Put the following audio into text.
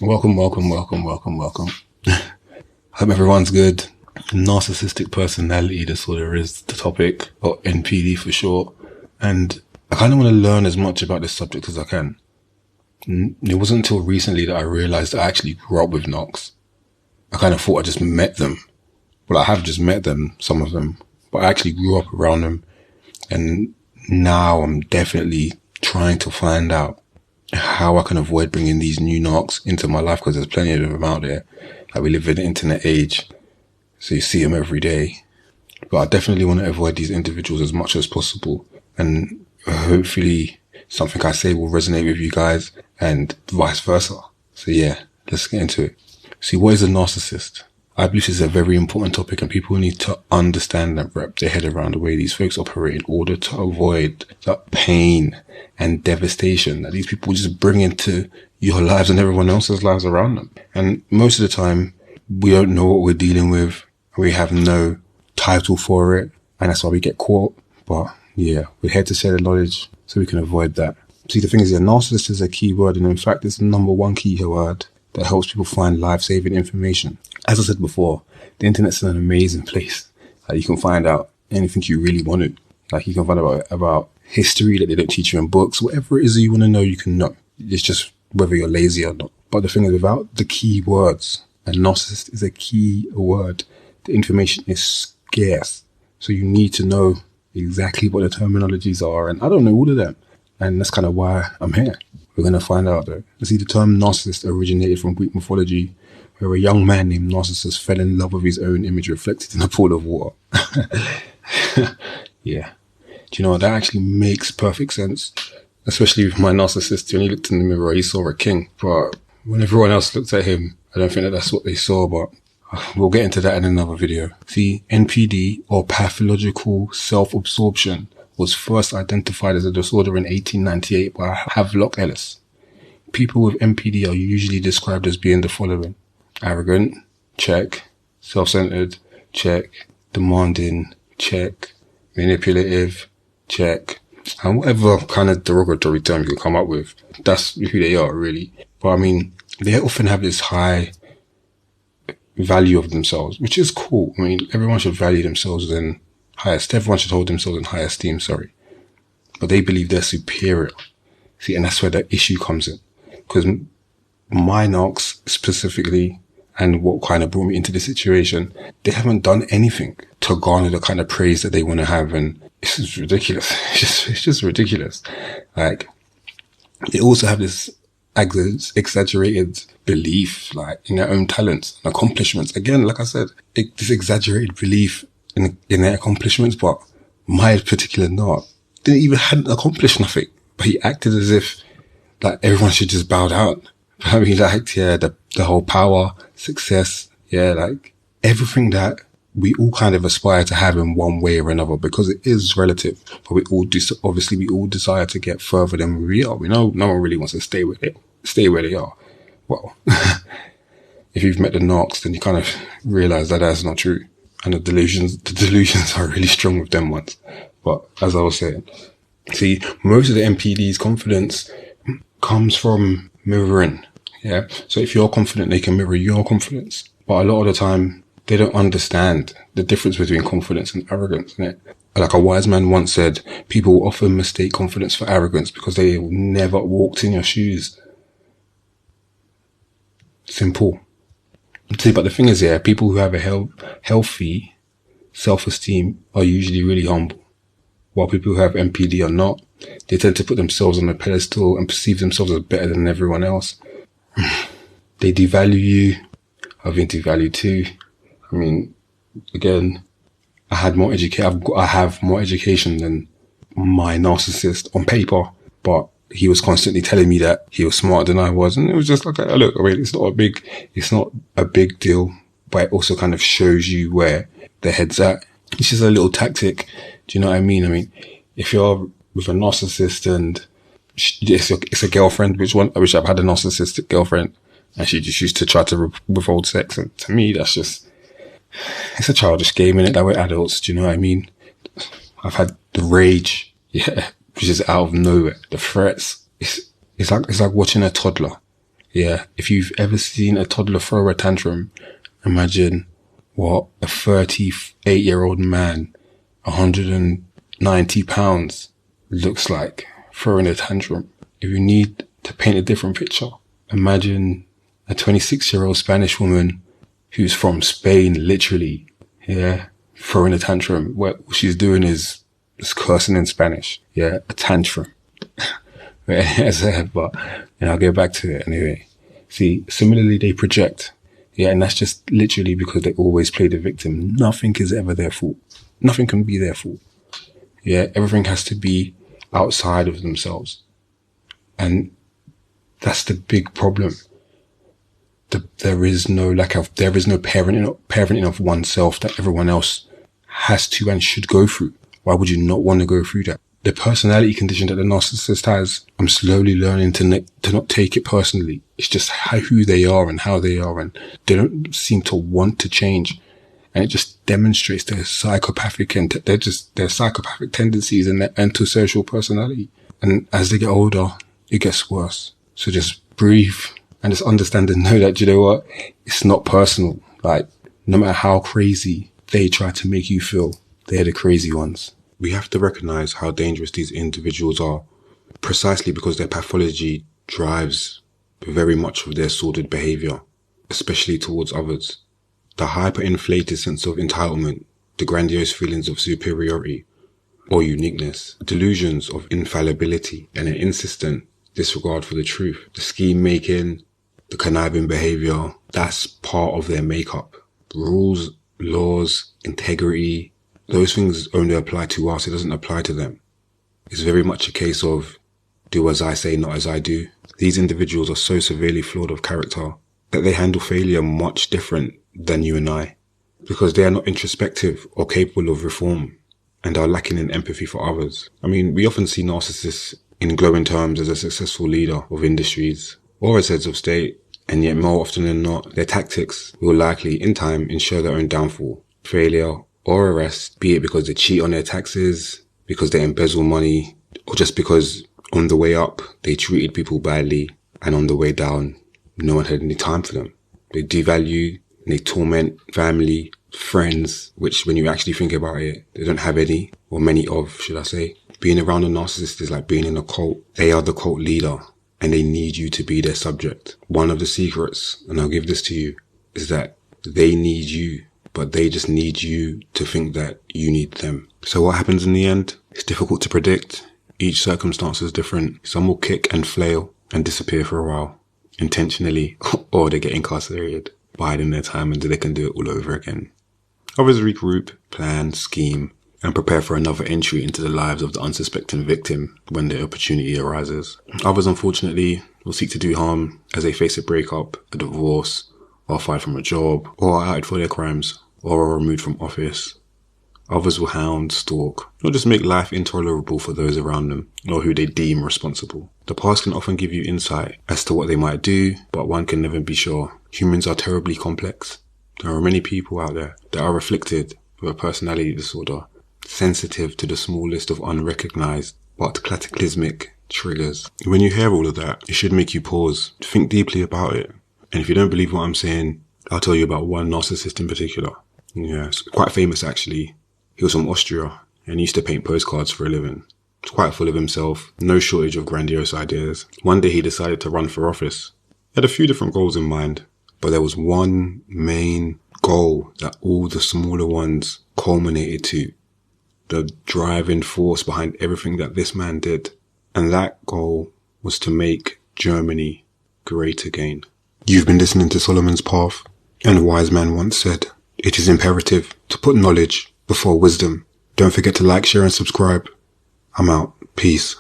Welcome, welcome, welcome, welcome, welcome. Hope everyone's good. Narcissistic personality disorder is the topic, or NPD for short. And I kind of want to learn as much about this subject as I can. It wasn't until recently that I realized I actually grew up with Narcs. I kind of thought I just met them. Well, I have just met them, some of them, but I actually grew up around them. And now I'm definitely trying to find out how I can avoid bringing these new narcs into my life, because there's plenty of them out there. Like, we live in the internet age, so you see them every day. But I definitely want to avoid these individuals as much as possible. And hopefully something I say will resonate with you guys and vice versa. So yeah, let's get into it. See, what is a narcissist? I believe this is a very important topic, and people need to understand and wrap their head around the way these folks operate in order to avoid that pain and devastation that these people just bring into your lives and everyone else's lives around them. And most of the time, we don't know what we're dealing with. We have no title for it, and that's why we get caught. But yeah, we're here to share the knowledge so we can avoid that. See, the thing is, narcissist is a key word, and in fact, it's the number one key word that helps people find life-saving information. As I said before, the internet's an amazing place. Like, you can find out anything you really wanted. Like, you can find out about history that they don't teach you in books. Whatever it is that you want to know, you can know. It's just whether you're lazy or not. But the thing is, without the key words, and narcissist is a key word, the information is scarce. So you need to know exactly what the terminologies are. And I don't know all of them. And that's kind of why I'm here. We're going to find out, though. See, the term narcissist originated from Greek mythology, where a young man named Narcissus fell in love with his own image reflected in a pool of water. Yeah. Do you know what? That actually makes perfect sense. Especially with my narcissist. When he looked in the mirror, he saw a king. But when everyone else looked at him, I don't think that that's what they saw, but we'll get into that in another video. See, NPD, or pathological self-absorption, was first identified as a disorder in 1898 by Havelock Ellis. People with NPD are usually described as being the following: arrogant, check; self-centered, check; demanding, check; manipulative, check; and whatever kind of derogatory term you can come up with, that's who they are, really. But I mean, they often have this high value of themselves, which is cool. I mean, everyone should value themselves in everyone should hold themselves in high esteem, but they believe they're superior. See, and that's where the issue comes in, because my narcs specifically, and what kind of brought me into this situation, they haven't done anything to garner the kind of praise that they want to have, and it's just ridiculous. It's just ridiculous. Like, they also have this exaggerated belief, like, in their own talents and accomplishments. Again, like I said, this exaggerated belief in their accomplishments. But my particular narc didn't even hadn't accomplished nothing, but he acted as if like everyone should just bow down. I mean, like, yeah, the whole power, success, yeah, like everything that we all kind of aspire to have in one way or another, because it is relative. But we all obviously we all desire to get further than we are. We know no one really wants to stay where they are. Well, if you've met the narcs, then you kind of realize that that's not true. And the delusions are really strong with them ones. But as I was saying, see, most of the NPD's confidence comes from mirroring. Yeah. So if you're confident, they can mirror your confidence. But a lot of the time, they don't understand the difference between confidence and arrogance. Innit? Like a wise man once said, people often mistake confidence for arrogance because they never walked in your shoes. Simple. See, but the thing is, yeah, people who have a healthy self-esteem are usually really humble, while people who have NPD are not. They tend to put themselves on a pedestal and perceive themselves as better than everyone else. They devalue you. I've been devalued too. I mean, again, I have more education than my narcissist on paper, but he was constantly telling me that he was smarter than I was. And it was just like, look, I mean, it's not a big deal, but it also kind of shows you where their head's at. It's just a little tactic. Do you know what I mean? I mean, if you're with a narcissist and it's a girlfriend, which I've had a narcissistic girlfriend, and she just used to try to withhold sex. And to me, it's a childish game, innit? That we're adults. Do you know what I mean? I've had the rage. Yeah. Which is out of nowhere. The threats, it's like watching a toddler. Yeah. If you've ever seen a toddler throw a tantrum, imagine what a 38-year-old man, 190 pounds, looks like throwing a tantrum. If you need to paint a different picture, imagine a 26-year-old Spanish woman who's from Spain, literally, yeah, throwing a tantrum. What she's doing is just cursing in Spanish. Yeah, a tantrum. But I'll get back to it anyway. See, similarly, they project. Yeah, and that's just literally because they always play the victim. Nothing is ever their fault. Nothing can be their fault. Yeah, everything has to be outside of themselves. And that's the big problem. There is no parenting of oneself that everyone else has to and should go through. Why would you not want to go through that? The personality condition that the narcissist has, I'm slowly learning to not take it personally. It's just who they are and how they are, and they don't seem to want to change. And it just demonstrates their psychopathic tendencies and their antisocial personality. And as they get older, it gets worse. So just breathe and just understand and know that, you know what? It's not personal. Like, no matter how crazy they try to make you feel, they're the crazy ones. We have to recognize how dangerous these individuals are, precisely because their pathology drives very much of their sordid behavior, especially towards others. The hyperinflated sense of entitlement, the grandiose feelings of superiority or uniqueness, delusions of infallibility, and an insistent disregard for the truth, the scheme making, the conniving behavior, that's part of their makeup. Rules, laws, integrity, those things only apply to us. It doesn't apply to them. It's very much a case of do as I say, not as I do. These individuals are so severely flawed of character that they handle failure much different than you and I, because they are not introspective or capable of reform and are lacking in empathy for others. I mean, we often see narcissists in glowing terms as a successful leader of industries or as heads of state, and yet more often than not, their tactics will likely, in time, ensure their own downfall, failure, or arrest, be it because they cheat on their taxes, because they embezzle money, or just because on the way up, they treated people badly, and on the way down, no one had any time for them. They devalue, and they torment family, friends, which when you actually think about it, they don't have any, or many of, should I say. Being around a narcissist is like being in a cult. They are the cult leader, and they need you to be their subject. One of the secrets, and I'll give this to you, is that they need you, but they just need you to think that you need them. So what happens in the end? It's difficult to predict. Each circumstance is different. Some will kick and flail and disappear for a while, intentionally, or they get incarcerated, biding their time until they can do it all over again. Others regroup, plan, scheme, and prepare for another entry into the lives of the unsuspecting victim when the opportunity arises. Others, unfortunately, will seek to do harm as they face a breakup, a divorce, or fired from a job, or are outed for their crimes, or are removed from office. Others will hound, stalk, or just make life intolerable for those around them, or who they deem responsible. The past can often give you insight as to what they might do, but one can never be sure. Humans are terribly complex. There are many people out there that are afflicted with a personality disorder, sensitive to the smallest of unrecognized but cataclysmic triggers. When you hear all of that, it should make you pause, think deeply about it. And if you don't believe what I'm saying, I'll tell you about one narcissist in particular. Yeah, it's quite famous actually. He was from Austria and he used to paint postcards for a living. He was quite full of himself, no shortage of grandiose ideas. One day he decided to run for office. He had a few different goals in mind, but there was one main goal that all the smaller ones culminated to. The driving force behind everything that this man did. And that goal was to make Germany great again. You've been listening to Solomanspath, and a wise man once said, "It is imperative to put knowledge before wisdom." Don't forget to like, share, and subscribe. I'm out. Peace.